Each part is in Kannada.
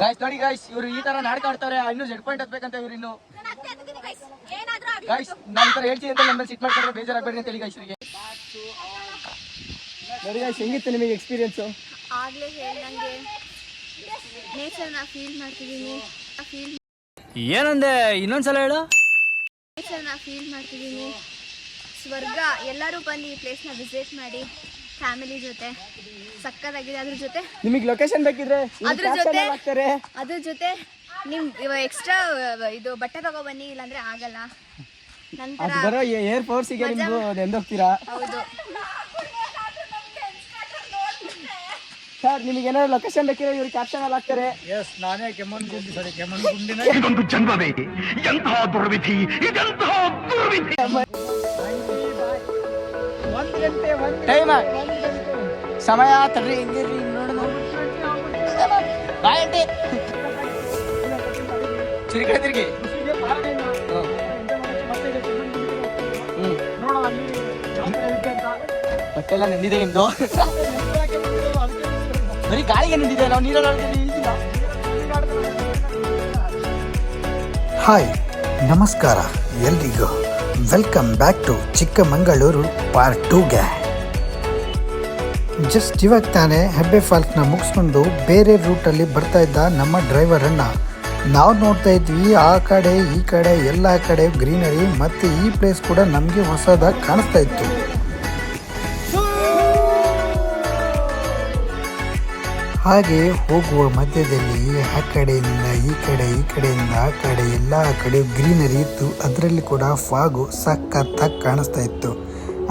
ಗೈಸ್ ನೋಡಿ ಗೈಸ್, ಇವರು ಈ ತರ ನಾಟಕ ಆಡ್ತಾರೆ. ಇನ್ನು ಜೆಡ್ ಪಾಯಿಂಟ್ ಹತ್ಬೇಕಂತ ಇವ್ರು ಇನ್ನು. ಗೈಸ್ ನಾನು ಈ ತರ ಹೇಳ್ತೀನಿ ಅಂತ ನನ್ನ ಸಿಟ್ ಮಾಡ್ಕೊಂಡ್ರೆ ಬೇಜಾರಾಗಬೇಡಿ ಅಂತ ಹೇಳಿ ಗೈಸ್ ಇವರಿಗೆ. ನೋಡಿ ಗೈಸ್, ಹೆಂಗಿತ್ತು ನಿಮಗೆ ಎಕ್ಸ್ಪೀರಿಯನ್ಸ್? ಆಗ್ಲೇ ಹೇಳ್ದಂಗೆ ನೇಚರ್ ನ ಫೀಲ್ ಮಾಡ್ತಿದ್ದೀನಿ. ಏನಂದೆ, ಇನ್ನೊಂದ್ಸಲ ಹೇಳು. ನೇಚರ್ ನ ಫೀಲ್ ಮಾಡ್ತಿದ್ದೀನಿ. ಸ್ವರ್ಗ. ಎಲ್ಲರೂ ಬಂದು ಈ ಪ್ಲೇಸ್ ನ ವಿಸಿಟ್ ಮಾಡಿ ಫ್ಯಾಮಿಲಿ ಜೊತೆ. ಸಕ್ಕತ್ತಾಗಿದೆ. ಅದ್ರ ಜೊತೆ ನಿಮಗೆ ಲೊಕೇಶನ್ ಬೇಕಿದ್ರೆ ಅದ್ರ ಜೊತೆ ನಿಮ್ ಎಕ್ಸ್ಟ್ರಾ ಇದು ಬಟ್ಟೆ ತಗೋ ಬನ್ನಿ, ಇಲ್ಲಾಂದ್ರೆ ಆಗಲ್ಲ. ನಂತರ ಏರ್ ಫೋರ್ಸ್ ಗೆ ನಿಮ್ಗೆ ಎಂದೋಗ್ತೀರಾ? ಹೌದು ಸರ್, ನಿಮಗೆ ಏನಾದ್ರು ಲೊಕೇಶನ್ ಬೇಕಿದ್ರೆ ಇವ್ರು ಕ್ಯಾಪ್ಷನ್ ಅಲ್ಲಿ ಹಾಕ್ತಾರೆ. ಎಸ್, ನಾನೇ ಕೆಮ್ಮಣ್ಣುಗುಂಡಿ. ಸಾರಿ, ಕೆಮ್ಮಣ್ಣುಗುಂಡಿನ. ಇದೊಂದು ಜನ್ಮವೇ, ಎಂತಹ ದುರ್ವಿಧಿ, ಇದೆಂತಹ ದುರ್ವಿಧಿ. 1 ಗಂಟೆ ಟೈಮ್ ಸಮಯ ತಡ್ರಿ. ಹಿಂಗಿರ್ರಿ, ಬಾಯಂಟೆ ಚಿರಿಕಡೆ ತಿರುಗಿ. ಬಟ್ಟೆಲ್ಲ ನೆಂದಿದೆ ನಿಮ್ದು. ಬರೀ ಗಾಳಿಗೆ ನಿಂತಿದೆ, ನಾವು ನೀರಲ್ಲಿ. ಹಾಯ್, ನಮಸ್ಕಾರ ಎಲ್ರಿಗೂ. Welcome back to Chikkamagaluru part 2ಗೆ. ಜಸ್ಟ್ ಇವಾಗ ತಾನೇ ಹೆಬ್ಬೆ ಫಾಲ್ಸ್ನ ಮುಗಿಸ್ಕೊಂಡು ಬೇರೆ ರೂಟಲ್ಲಿ ಬರ್ತಾ ಇದ್ದ ನಮ್ಮ ಡ್ರೈವರನ್ನು ನಾವು ನೋಡ್ತಾ ಇದ್ವಿ. ಆ ಕಡೆ ಈ ಕಡೆ ಎಲ್ಲ ಕಡೆ ಗ್ರೀನರಿ, ಮತ್ತು ಈ ಪ್ಲೇಸ್ ಕೂಡ ನಮಗೆ ಹೊಸದಾಗಿ ಕಾಣಿಸ್ತಾ ಇತ್ತು. ಹಾಗೆ ಹೋಗುವ ಮಧ್ಯದಲ್ಲಿ ಆ ಕಡೆಯಿಂದ ಈ ಕಡೆ, ಈ ಕಡೆಯಿಂದ ಆ ಕಡೆ, ಎಲ್ಲ ಕಡೆ ಗ್ರೀನರಿ ಇತ್ತು. ಅದರಲ್ಲಿ ಕೂಡ ಫಾಗು ಸಖತ್ತಾಗಿ ಕಾಣಿಸ್ತಾ ಇತ್ತು.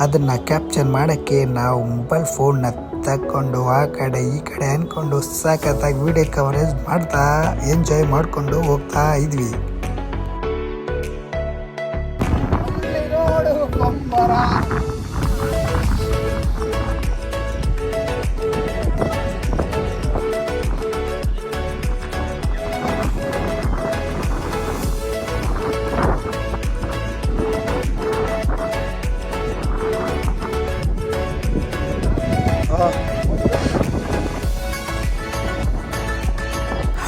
ಅದನ್ನು ಕ್ಯಾಪ್ಚರ್ ಮಾಡೋಕ್ಕೆ ನಾವು ಮೊಬೈಲ್ ಫೋನ್ನ ತಕ್ಕೊಂಡು ಆ ಕಡೆ ಈ ಕಡೆ ಅಂದ್ಕೊಂಡು ಸಖತ್ತಾಗಿ ವಿಡಿಯೋ ಕವರೇಜ್ ಮಾಡ್ತಾ ಎಂಜಾಯ್ ಮಾಡಿಕೊಂಡು ಹೋಗ್ತಾ ಇದ್ವಿ.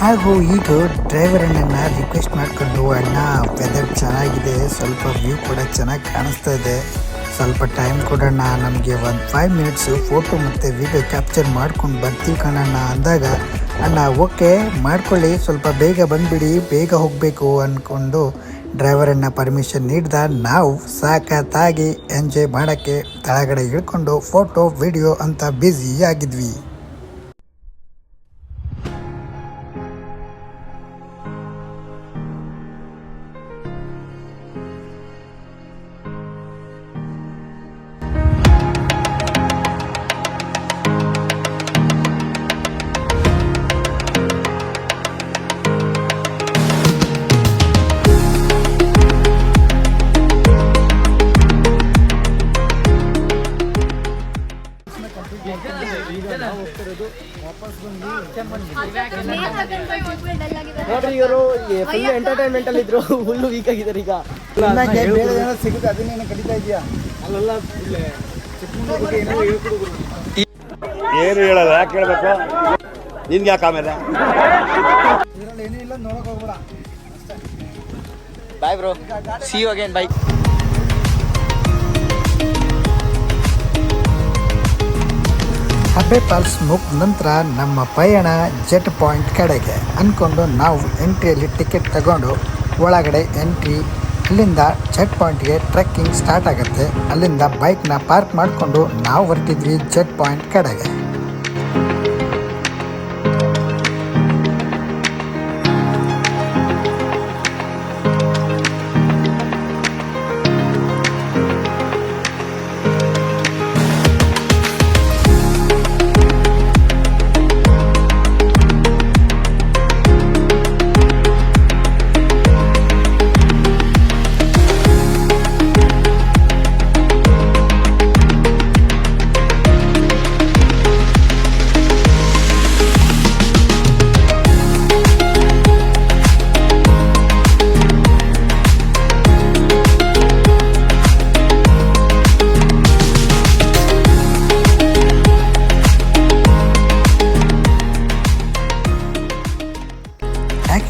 ಹಾಗೂ ಈಗ ಡ್ರೈವರನ್ನು ರಿಕ್ವೆಸ್ಟ್ ಮಾಡಿಕೊಂಡು, ಅಣ್ಣ ವೆದರ್ ಚೆನ್ನಾಗಿದೆ, ಸ್ವಲ್ಪ ವ್ಯೂ ಕೂಡ ಚೆನ್ನಾಗಿ ಕಾಣಿಸ್ತಾ ಇದೆ, ಸ್ವಲ್ಪ ಟೈಮ್ ಕೊಡೋಣ, ನಮಗೆ ಒಂದು 5 ಮಿನಿಟ್ಸು ಫೋಟೋ ಮತ್ತು ವಿಡಿಯೋ ಕ್ಯಾಪ್ಚರ್ ಮಾಡ್ಕೊಂಡು ಬರ್ತೀವಿ ಕಣಣ್ಣ ಅಂದಾಗ, ಅಣ್ಣ ಓಕೆ ಮಾಡ್ಕೊಳ್ಳಿ, ಸ್ವಲ್ಪ ಬೇಗ ಬಂದುಬಿಡಿ, ಬೇಗ ಹೋಗಬೇಕು ಅಂದ್ಕೊಂಡು ಡ್ರೈವರನ್ನು ಪರ್ಮಿಷನ್ ನೀಡಿದ. ನಾವು ಸಖತ್ತಾಗಿ ಎಂಜಾಯ್ ಮಾಡೋಕ್ಕೆ ಕೆಳಗಡೆ ಇಳ್ಕೊಂಡು ಫೋಟೋ ವಿಡಿಯೋ ಅಂತ ಬ್ಯುಸಿ ಆಗಿದ್ವಿ. ನೋಡ್ರಿ, ಇವರು ಫುಲ್ ಎಂಟರ್ಟೈನ್ಮೆಂಟ್ ಅಲ್ಲಿ ಇದ್ರು, ಫುಲ್ ವೀಕ್ ಆಗಿದ್ದಾರೆ ಈಗ. ಸಿಗುತ್ತೆ ಅದನ್ನೇನು ಕಡಿತಾ ಇದೆಯಾ? ಅಲ್ಲೆಲ್ಲ ಏನು ಹೇಳಲ್ಲ, ಯಾಕೆ ಹೇಳ್ಬೇಕು ನಿನ್ಗೆ? ಯಾಕೆ ಆಮೇಲೆ ಏನೂ ಇಲ್ಲ, ನೋಡಕ್ ಹೋಗ್ಬೇಡ. Bye bro, see you again, bye. Hebbe Falls ಮುಗಿದ ನಂತರ ನಮ್ಮ ಪಯಣ ಜೆಟ್ ಪಾಯಿಂಟ್ ಕಡೆಗೆ ಅಂದ್ಕೊಂಡು ನಾವು ಎಂಟ್ರಿಯಲ್ಲಿ ಟಿಕೆಟ್ ತಗೊಂಡು ಒಳಗಡೆ ಎಂಟ್ರಿ. ಅಲ್ಲಿಂದ ಜೆಟ್ ಪಾಯಿಂಟ್ಗೆ ಟ್ರೆಕ್ಕಿಂಗ್ ಸ್ಟಾರ್ಟ್ ಆಗುತ್ತೆ. ಅಲ್ಲಿಂದ ಬೈಕ್ನ ಪಾರ್ಕ್ ಮಾಡಿಕೊಂಡು ನಾವು ಹೊರಟಿದ್ವಿ ಜೆಟ್ ಪಾಯಿಂಟ್ ಕಡೆಗೆ.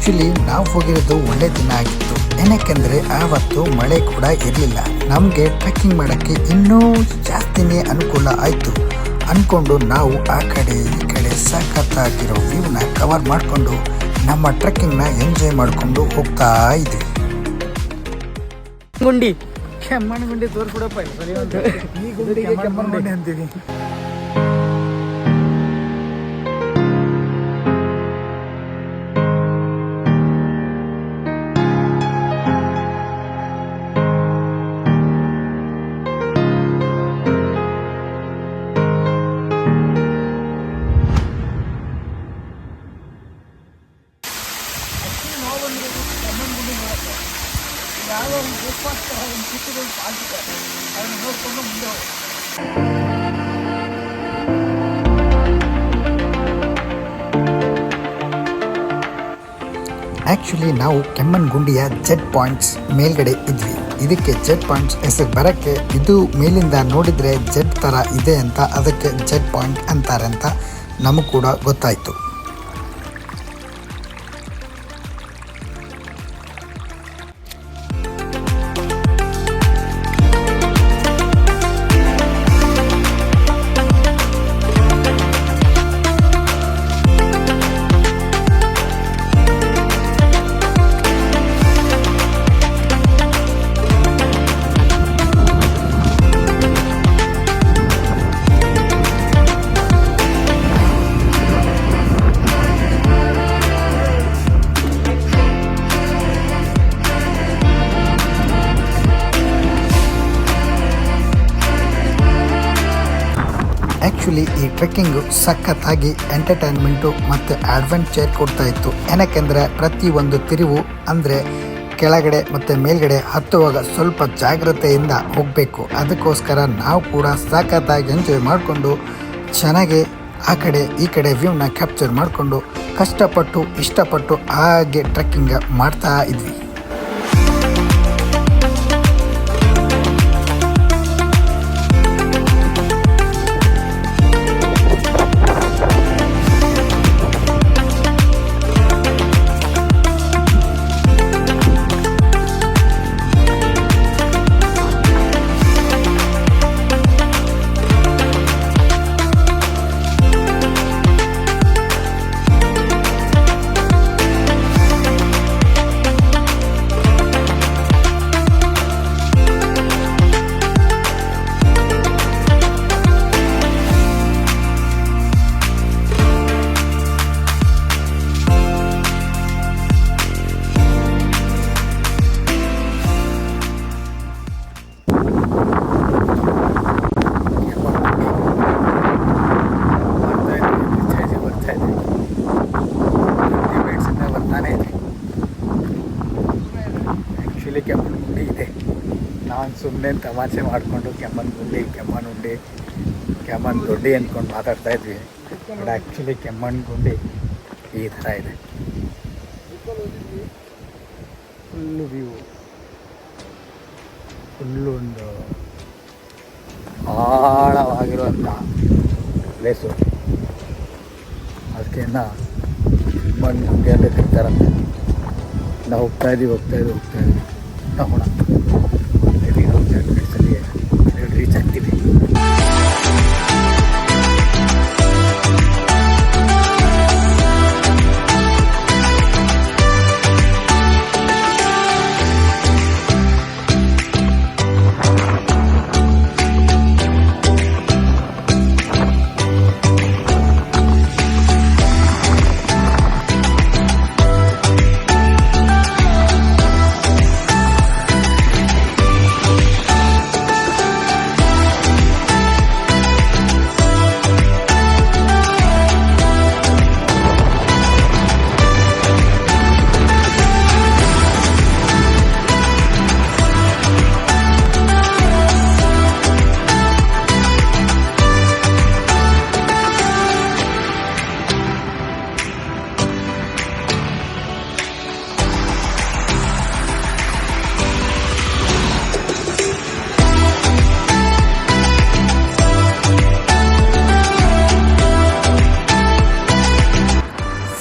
ಆ್ಯಕ್ಚುಲಿ ನಾವು ಹೋಗಿರೋದು ಒಳ್ಳೆ ದಿನ ಆಗಿತ್ತು. ಏನಕ್ಕೆಂದರೆ ಆವತ್ತು ಮಳೆ ಕೂಡ ಇರಲಿಲ್ಲ. ನಮಗೆ ಟ್ರೆಕ್ಕಿಂಗ್ ಮಾಡೋಕ್ಕೆ ಇನ್ನೂ ಜಾಸ್ತಿನೇ ಅನುಕೂಲ ಆಯಿತು ಅಂದ್ಕೊಂಡು ನಾವು ಆ ಕಡೆ ಈ ಕಡೆ ಸಖತ್ತಾಗಿರೋ ವ್ಯೂನ ಕವರ್ ಮಾಡಿಕೊಂಡು ನಮ್ಮ ಟ್ರೆಕ್ಕಿಂಗ್ನ ಎಂಜಾಯ್ ಮಾಡಿಕೊಂಡು ಹೋಗ್ತಾ ಇದ್ವಿ. ಗುಂಡಿ ಕೆಮ್ಮಣ್ಣು ಗುಂಡಿ ತೋರಿಸ್ಬಿಡಪ್ಪ ಈ ಗುಂಡಿಗೆ ಕೆಮ್ಮಣ್ಣು ಗುಂಡಿ ಅಂತೀವಿ. ಆ್ಯಕ್ಚುಲಿ ನಾವು ಕೆಮ್ಮಣ್ಣುಗುಂಡಿಯ ಜೆಟ್ ಪಾಯಿಂಟ್ಸ್ ಮೇಲ್ಗಡೆ ಇದ್ವಿ. ಇದಕ್ಕೆ ಜೆಟ್ ಪಾಯಿಂಟ್ಸ್ ಹೆಸರು ಬರೋಕ್ಕೆ ಇದು ಮೇಲಿಂದ ನೋಡಿದರೆ ಜೆಟ್ ಥರ ಇದೆ ಅಂತ ಅದಕ್ಕೆ ಜೆಟ್ ಪಾಯಿಂಟ್ ಅಂತಾರೆ ಅಂತ ನಮಗೂ ಕೂಡ ಗೊತ್ತಾಯಿತು. ಆ್ಯಕ್ಚುಲಿ ಈ ಟ್ರೆಕ್ಕಿಂಗು ಸಖತ್ತಾಗಿ ಎಂಟರ್ಟೈನ್ಮೆಂಟು ಮತ್ತು ಅಡ್ವೆಂಚರ್ ಕೊಡ್ತಾ ಇತ್ತು. ಏನಕ್ಕೆಂದರೆ ಪ್ರತಿಯೊಂದು ತಿರುವು ಅಂದರೆ ಕೆಳಗಡೆ ಮತ್ತು ಮೇಲ್ಗಡೆ ಹತ್ತುವಾಗ ಸ್ವಲ್ಪ ಜಾಗ್ರತೆಯಿಂದ ಹೋಗಬೇಕು. ಅದಕ್ಕೋಸ್ಕರ ನಾವು ಕೂಡ ಸಖತ್ತಾಗಿ ಎಂಜಾಯ್ ಮಾಡಿಕೊಂಡು ಚೆನ್ನಾಗಿ ಆ ಕಡೆ ಈ ಕಡೆ ವ್ಯೂನ ಕ್ಯಾಪ್ಚರ್ ಮಾಡಿಕೊಂಡು ಕಷ್ಟಪಟ್ಟು ಇಷ್ಟಪಟ್ಟು ಹಾಗೆ ಟ್ರೆಕ್ಕಿಂಗ್ ಮಾಡ್ತಾ ಇದ್ವಿ. ಕೆಮ್ಮಣ್ಣುಗುಂಡಿ ಇದೆ. ನಾನು ಸುಮ್ಮನೆ ತಮಾಷೆ ಮಾಡಿಕೊಂಡು ಕೆಮ್ಮಣ್ಣುಗುಂಡಿ ಕೆಮ್ಮಣ್ಣು ದೊಡ್ಡಿ ಅಂದ್ಕೊಂಡು ಮಾತಾಡ್ತಾ ಇದ್ವಿ. ಬಟ್ ಆ್ಯಕ್ಚುಲಿ ಕೆಮ್ಮಣ್ಣುಗುಂಡಿ ಈ ಥರ ಇದೆ. ಫುಲ್ಲು ವ್ಯೂ, ಫುಲ್ಲು ಒಂದು ಆಳವಾಗಿರುವಂಥ ಪ್ಲೇಸು. ಅದಕ್ಕೆ ಕೆಮ್ಮಣ್ಣುಗುಂಡಿ ಅಂತ ಕರೀತಾರಂತೆ. ನಾವು ಹೋಗ್ತಾ ಇದ್ದೀವಿ ನೋಡೋಣ ರೀಚ್ ಆಗ್ತೀವಿ.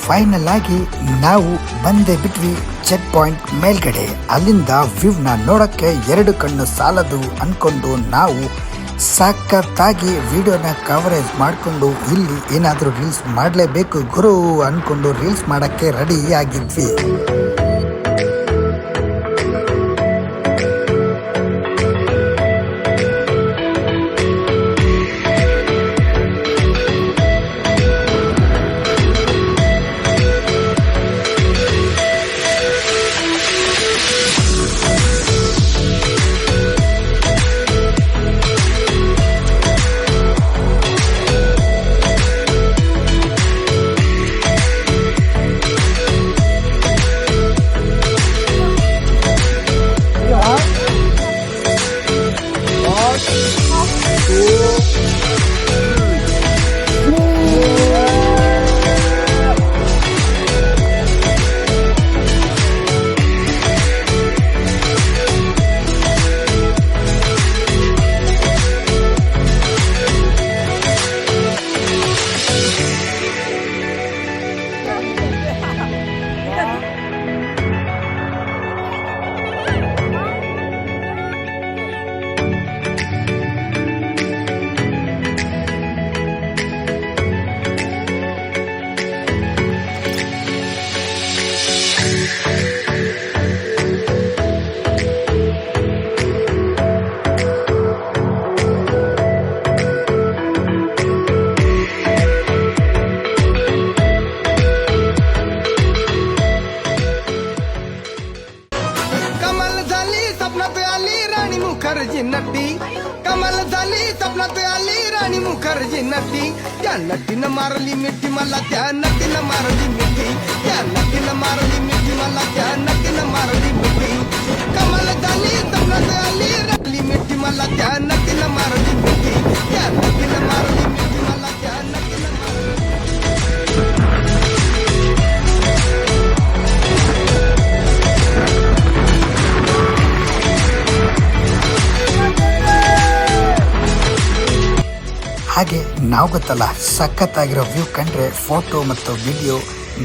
ಫೈನಲ್ ಆಗಿ ನಾವು ಬಂದೇ ಬಿಟ್ವಿ ಚೆಕ್ ಪಾಯಿಂಟ್ ಮೇಲ್ಗಡೆ. ಅಲ್ಲಿಂದ ವ್ಯೂವ್ನ ನೋಡೋಕ್ಕೆ 2 ಕಣ್ಣು ಸಾಲದು ಅಂದ್ಕೊಂಡು ನಾವು ಸಖತ್ತಾಗಿ ವಿಡಿಯೋನ ಕವರೇಜ್ ಮಾಡಿಕೊಂಡು ಇಲ್ಲಿ ಏನಾದರೂ ರೀಲ್ಸ್ ಮಾಡಲೇಬೇಕು ಗುರು ಅಂದ್ಕೊಂಡು ರೀಲ್ಸ್ ಮಾಡೋಕ್ಕೆ ರೆಡಿ ಆಗಿದ್ವಿ. कमाल झाली स्वप्नात आली राणी मुखर्जी नटी. त्या नटीनं मारली मिठी मला, त्या नटीनं मारली मिठी, त्या नटीनं मारली मिठी मला, त्या नटीनं मारली मिठी. कमाल झाली स्वप्नात आली राणी मिठी मला, त्या नटीनं मारली मिठी, त्या नटीनं मारली मिठी मला, त्या नटीनं मारली. ಹಾಗೆ ನಾವು ಗೊತ್ತಲ್ಲ ಸಖತ್ತಾಗಿರೋ ವ್ಯೂ ಕಂಡ್ರೆ ಫೋಟೋ ಮತ್ತು ವಿಡಿಯೋ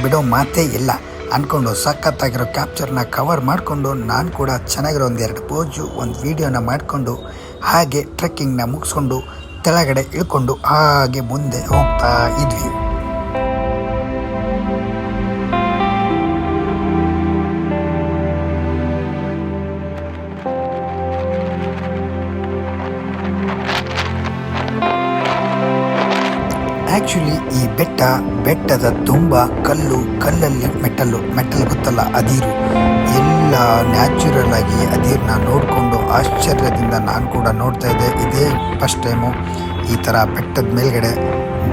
ಬಿಡೋ ಮಾತೇ ಇಲ್ಲ ಅಂದ್ಕೊಂಡು ಸಖತ್ತಾಗಿರೋ ಕ್ಯಾಪ್ಚರ್ನ ಕವರ್ ಮಾಡಿಕೊಂಡು ನಾನು ಕೂಡ ಚೆನ್ನಾಗಿರೋ 1-2 ಪೋಜು ಒಂದು ವಿಡಿಯೋನ ಮಾಡಿಕೊಂಡು ಹಾಗೆ ಟ್ರೆಕ್ಕಿಂಗ್ನ ಮುಗಿಸ್ಕೊಂಡು ಕೆಳಗಡೆ ಇಳ್ಕೊಂಡು ಹಾಗೆ ಮುಂದೆ ಹೋಗ್ತಾ ಇದ್ವಿ. ಆ್ಯಕ್ಚುಲಿ ಈ ಬೆಟ್ಟದ ತುಂಬ ಕಲ್ಲಲ್ಲಿ ಮೆಟ್ಟಲು ಗೊತ್ತಲ್ಲ ಅದಿರು, ಎಲ್ಲ ನ್ಯಾಚುರಲ್ ಆಗಿ ಅದಿರನ್ನ ನೋಡಿಕೊಂಡು ಆಶ್ಚರ್ಯದಿಂದ ನಾನು ಕೂಡ ನೋಡ್ತಾ ಇದ್ದೆ. ಇದೇ ಫಸ್ಟ್ ಟೈಮು ಈ ಥರ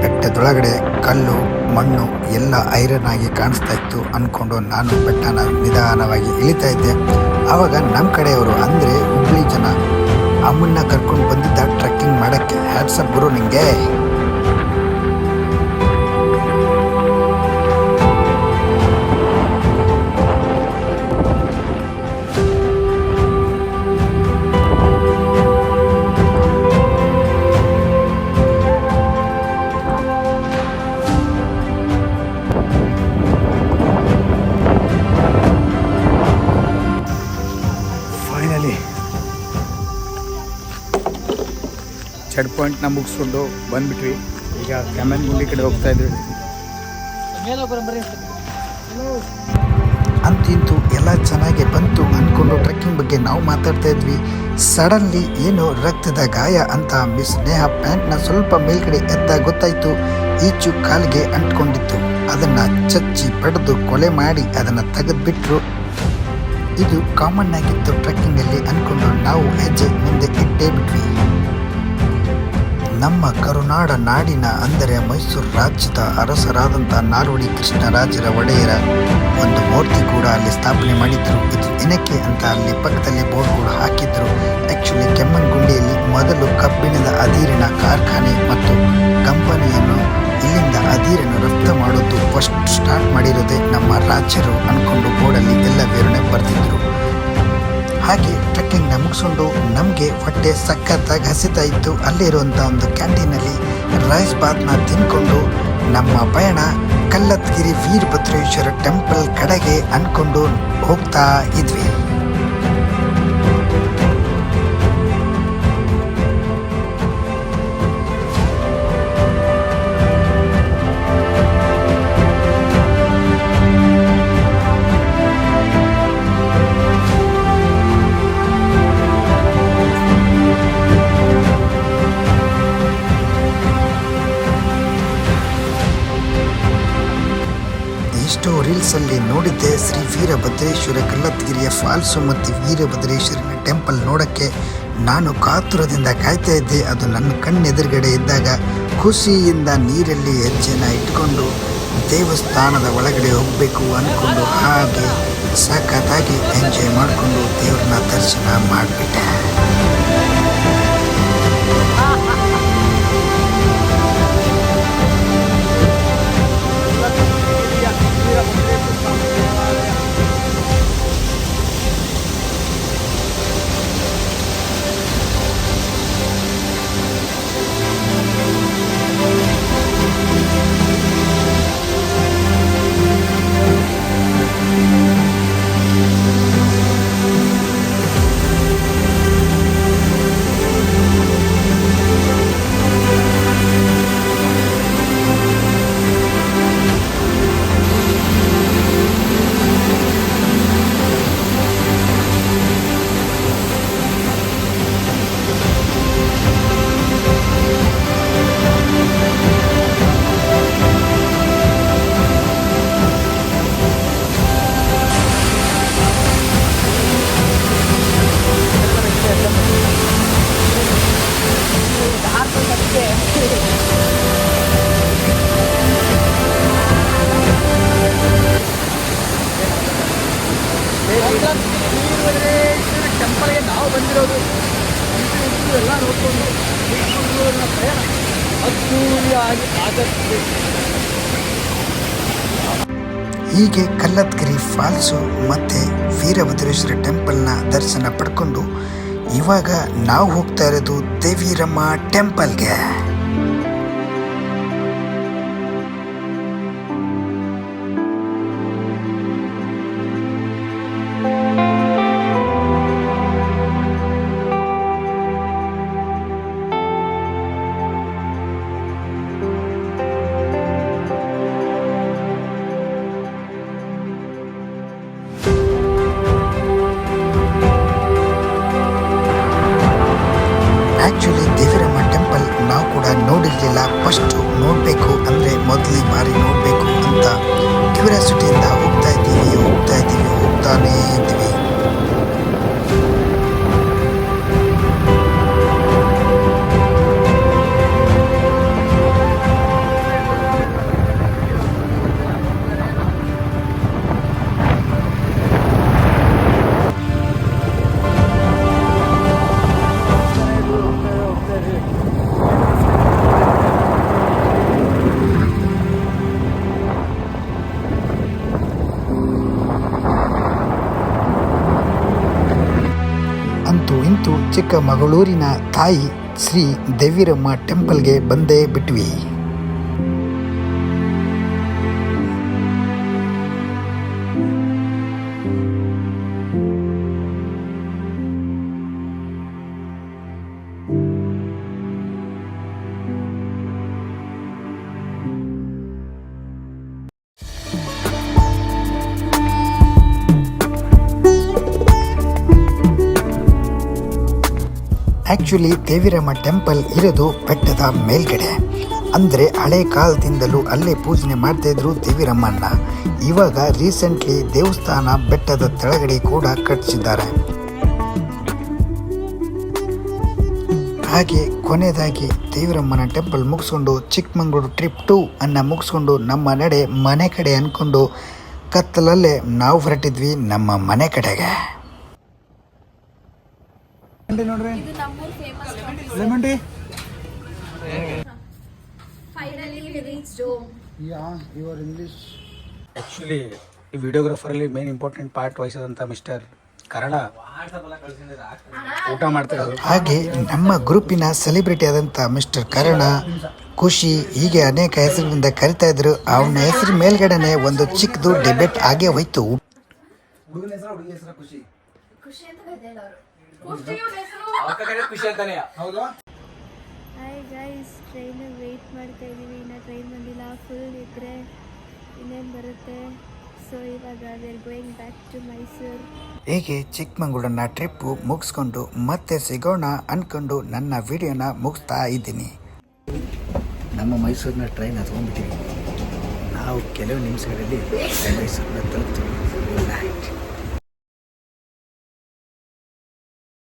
ಬೆಟ್ಟದೊಳಗಡೆ ಕಲ್ಲು ಮಣ್ಣು ಎಲ್ಲ ಐರನ್ ಆಗಿ ಕಾಣಿಸ್ತಾ ಇತ್ತು ಅಂದ್ಕೊಂಡು ನಾನು ಬೆಟ್ಟನ ನಿಧಾನವಾಗಿ ಇಳಿತಾ ಇದ್ದೆ. ಆವಾಗ ನಮ್ಮ ಕಡೆಯವರು ಅಂದರೆ ಹುಬ್ಳಿ ಜನ ಅಮ್ಮನ್ನ ಕರ್ಕೊಂಡು ಬಂದಿದ್ದ ಟ್ರೆಕ್ಕಿಂಗ್ ಮಾಡೋಕ್ಕೆ. ಹ್ಯಾಟ್ಸಪ್ ಗುರು ನಿಂಗೆ. ಚೆಕ್ ಪಾಯಿಂಟ್ನ ಮುಗಿಸ್ಕೊಂಡು ಬಂದ್ಬಿಟ್ವಿ. ಈಗ ಕೆಮ್ಮಣ್ಣಗುಂಡಿ ಕಡೆ ಹೋಗ್ತಾ ಇದ್ವಿ. ಅಂತೂ ಎಲ್ಲ ಚೆನ್ನಾಗಿ ಬಂತು ಅಂದ್ಕೊಂಡು ಟ್ರೆಕ್ಕಿಂಗ್ ಬಗ್ಗೆ ನಾವು ಮಾತಾಡ್ತಾ ಇದ್ವಿ. ಸಡನ್ಲಿ ಏನೋ ರಕ್ತದ ಗಾಯ ಅಂತ ಮಿಸ್ ಸ್ನೇಹ ಪ್ಯಾಂಟ್ನ ಸ್ವಲ್ಪ ಮೇಲ್ಗಡೆ ಎದ್ದ ಗೊತ್ತಾಯಿತು. ಈಚು ಕಾಲಿಗೆ ಅಂಟ್ಕೊಂಡಿತ್ತು. ಅದನ್ನು ಚಚ್ಚಿ ಪಡೆದು ಕೊಲೆ ಮಾಡಿ ಅದನ್ನು ತೆಗೆದುಬಿಟ್ರು. ಇದು ಕಾಮನ್ ಆಗಿತ್ತು ಟ್ರೆಕ್ಕಿಂಗಲ್ಲಿ ಅಂದ್ಕೊಂಡು ನಾವು ಹೆಜ್ಜೆ ಮುಂದೆ ಇಟ್ಟೇ ಬಿಟ್ವಿ. ನಮ್ಮ ಕರುನಾಡ ನಾಡಿನ ಅಂದರೆ ಮೈಸೂರು ರಾಜ್ಯದ ಅರಸರಾದಂಥ ನಾಲ್ವಡಿ ಕೃಷ್ಣರಾಜರ ಒಡೆಯರ ಒಂದು ಮೂರ್ತಿ ಕೂಡ ಅಲ್ಲಿ ಸ್ಥಾಪನೆ ಮಾಡಿದ್ರು. ಇದು ಏನಕ್ಕೆ ಅಂತ ಅಲ್ಲಿ ಪಕ್ಕದಲ್ಲಿ ಬೋರ್ಡ್ ಕೂಡ ಹಾಕಿದ್ರು. ಆ್ಯಕ್ಚುಲಿ ಕೆಮ್ಮಣ್ಣಗುಂಡಿಯಲ್ಲಿ ಮೊದಲು ಕಬ್ಬಿಣದ ಅದಿರಿನ ಕಾರ್ಖಾನೆ ಮತ್ತು ಕಂಪನಿಯನ್ನು ಇಲ್ಲಿಂದ ಅದಿರನ್ನು ರಫ್ತು ಮಾಡೋದು ಫಸ್ಟ್ ಸ್ಟಾರ್ಟ್ ಮಾಡಿರೋದೇ ನಮ್ಮ ರಾಜ್ಯರು ಅಂದ್ಕೊಂಡು ಬೋರ್ಡಲ್ಲಿ ಎಲ್ಲ ವಿವರಣೆ ಬರ್ತಿದ್ರು. ಹಾಗೆ ಟ್ರೆಕ್ಕಿಂಗ್ನ ಮುಗಿಸ್ಕೊಂಡು ನಮಗೆ ಹೊಟ್ಟೆ ಸಖತ್ತಾಗಿ ಹಸಿತಾ ಇತ್ತು. ಅಲ್ಲಿರುವಂಥ ಒಂದು ಕ್ಯಾಂಟೀನಲ್ಲಿ ರೈಸ್ ಬಾತ್ನ ತಿನ್ಕೊಂಡು ನಮ್ಮ ಪಯಣ ಕಲ್ಲತ್ಗಿರಿ ವೀರಭದ್ರೇಶ್ವರ ಟೆಂಪಲ್ ಕಡೆಗೆ ಅನ್ಕೊಂಡು ಹೋಗ್ತಾ ಇದ್ವಿ. ರೀಲ್ಸಲ್ಲಿ ನೋಡಿದ್ದೆ ಶ್ರೀ ವೀರಭದ್ರೇಶ್ವರ ಕಲ್ಲತ್ಗಿರಿಯ ಫಾಲ್ಸು ಮತ್ತು ವೀರಭದ್ರೇಶ್ವರನ ಟೆಂಪಲ್ ನೋಡೋಕ್ಕೆ ನಾನು ಕಾತುರದಿಂದ ಕಾಯ್ತಾ ಇದ್ದೆ. ಅದು ನನ್ನ ಕಣ್ಣೆದುರುಗಡೆ ಇದ್ದಾಗ ಖುಷಿಯಿಂದ ನೀರಲ್ಲಿ ಹೆಜ್ಜೆನ ಇಟ್ಕೊಂಡು ದೇವಸ್ಥಾನದ ಒಳಗಡೆ ಹೋಗಬೇಕು ಅಂದ್ಕೊಂಡು ಹಾಗೆ ಸಖತ್ತಾಗಿ ಎಂಜಾಯ್ ಮಾಡಿಕೊಂಡು ದೇವ್ರನ್ನ ದರ್ಶನ ಮಾಡಿಬಿಟ್ಟೆ. ಟೆಂಪಲ್ಗೆ ನಾವು ಬಂದಿರೋದು ಎಲ್ಲ ನೋಡ್ಕೊಂಡು ಪ್ರಯಾಣ ಅದ್ದೂರಿಯಾಗಿ ಆಗುತ್ತೆ. ಹೀಗೆ ಕಲ್ಲತ್ಗಿರಿ ಫಾಲ್ಸು ಮತ್ತು ವೀರಭದ್ರೇಶ್ವರ ಟೆಂಪಲ್ನ ದರ್ಶನ ಪಡ್ಕೊಂಡು ಇವಾಗ ನಾವು ಹೋಗ್ತಾ ಇರೋದು ದೇವಿರಮ್ಮ ಟೆಂಪಲ್ಗೆ. ಆ್ಯಕ್ಚುಲಿ ದೇವಿರಮ್ಮ ಟೆಂಪಲ್ ನಾವು ಕೂಡ ನೋಡಿರಲಿಲ್ಲ. ಫಸ್ಟು ನೋಡಬೇಕು ಅಂದರೆ ಮೊದಲನೇ ಬಾರಿ ನೋಡಬೇಕು ಅಂತ ಕ್ಯೂರಿಯಾಸಿಟಿಯಿಂದ ಹೋಗ್ತಾನೇ ಇದ್ವಿ. ಇಂತೂ ಚಿಕ್ಕಮಗಳೂರಿನ ತಾಯಿ ಶ್ರೀ ದೇವಿರಮ್ಮ ಟೆಂಪಲ್ಗೆ ಬಂದೇ ಬಿಟ್ವಿ. ಆ್ಯಕ್ಚುಲಿ ದೇವಿರಮ್ಮ ಟೆಂಪಲ್ ಇರೋದು ಬೆಟ್ಟದ ಮೇಲ್ಗಡೆ. ಅಂದರೆ ಹಳೆ ಕಾಲದಿಂದಲೂ ಅಲ್ಲೇ ಪೂಜನೆ ಮಾಡ್ತಾಯಿದ್ರು ದೇವಿರಮ್ಮನ್ನ. ಇವಾಗ ರೀಸೆಂಟ್ಲಿ ದೇವಸ್ಥಾನ ಬೆಟ್ಟದ ಕೆಳಗಡೆ ಕೂಡ ಕಟ್ಟಿಸಿದ್ದಾರೆ. ಹಾಗೆ ಕೊನೆಯದಾಗಿ ದೇವಿರಮ್ಮನ ಟೆಂಪಲ್ ಮುಗಿಸ್ಕೊಂಡು ಚಿಕ್ಕಮಗಳೂರು ಟ್ರಿಪ್ 2 ಅನ್ನು ಮುಗಿಸ್ಕೊಂಡು ನಮ್ಮ ನಡೆ ಮನೆ ಕಡೆ ಅಂದ್ಕೊಂಡು ಕತ್ತಲಲ್ಲೇ ನಾವು ಹೊರಟಿದ್ವಿ ನಮ್ಮ ಮನೆ ಕಡೆಗೆ. ನೋಡ್ರಿ ಇದು ನಮ್ಮೂರ್ famous lemon tea. Finally we reached home. Your English. Actually ಈ ವಿಡಿಯೋಗ್ರಾಫರಲ್ಲಿ ಮೇನ್ ಇಂಪಾರ್ಟೆಂಟ್ ಪಾರ್ಟ್ ವಹಿಸಿದಂಥ ಮಿಸ್ಟರ್ ಕನ್ನಡ ಊಟ ಮಾಡ್ತಾ ಇದ್ರು. ಹಾಗೆ ನಮ್ಮ ಗ್ರೂಪಿನ ಸೆಲೆಬ್ರಿಟಿ ಆದಂಥ ಮಿಸ್ಟರ್ ಕರ್ಣ, ಖುಷಿ, ಹೀಗೆ ಅನೇಕ ಹೆಸರಿನಿಂದ ಕರಿತಾ ಇದ್ರು. ಅವನ ಹೆಸರು ಮೇಲ್ಗಡೆನೆ ಒಂದು ಚಿಕ್ಕದು ಡಿಬೇಟ್ ಆಗೇ ಹೋಯ್ತು. ಹುಡುಗನ ಹೆಸರು ಹುಡುಗಿ ಹೆಸರು ಖುಷಿ. ಖುಷಿ ಅಂತ ಕರೆಯಲ್ಲ ಖುಷಿ ಅಂತಾನೆ. ಹೌದಾ? ಹಾಯ್ ಗೈಸ್, ಟ್ರೈನ್ ವೆಯ್ಟ್ ಮಾಡ್ತಾ ಇದ್ದೀವಿ. ಇನ್ನು ಟ್ರೈನ್ ಬಂದಿಲ್ಲ, ಫುಲ್ ಇದ್ರೆ ಇನ್ನೇನು ಬರುತ್ತೆ. ಸೊ ಇವಾಗ we are going back to Mysuru. ಹೀಗೆ ಚಿಕ್ಕಮಂಗ್ಳೂರನ್ನ ಟ್ರಿಪ್ಪು ಮುಗಿಸ್ಕೊಂಡು ಮತ್ತೆ ಸಿಗೋಣ ಅಂದ್ಕೊಂಡು ನನ್ನ ವಿಡಿಯೋನ ಮುಗಿಸ್ತಾ ಇದ್ದೀನಿ. ನಮ್ಮ ಮೈಸೂರಿನ ಟ್ರೈನ್ ಹತ್ಕೊಂಡ್ಬಿಟ್ಟಿವಿ. ನಾವು ಕೆಲವು ನಿಮಿಷಗಳಲ್ಲಿ ಮೈಸೂರನ್ನ ತಲುಪ್ತೀವಿ.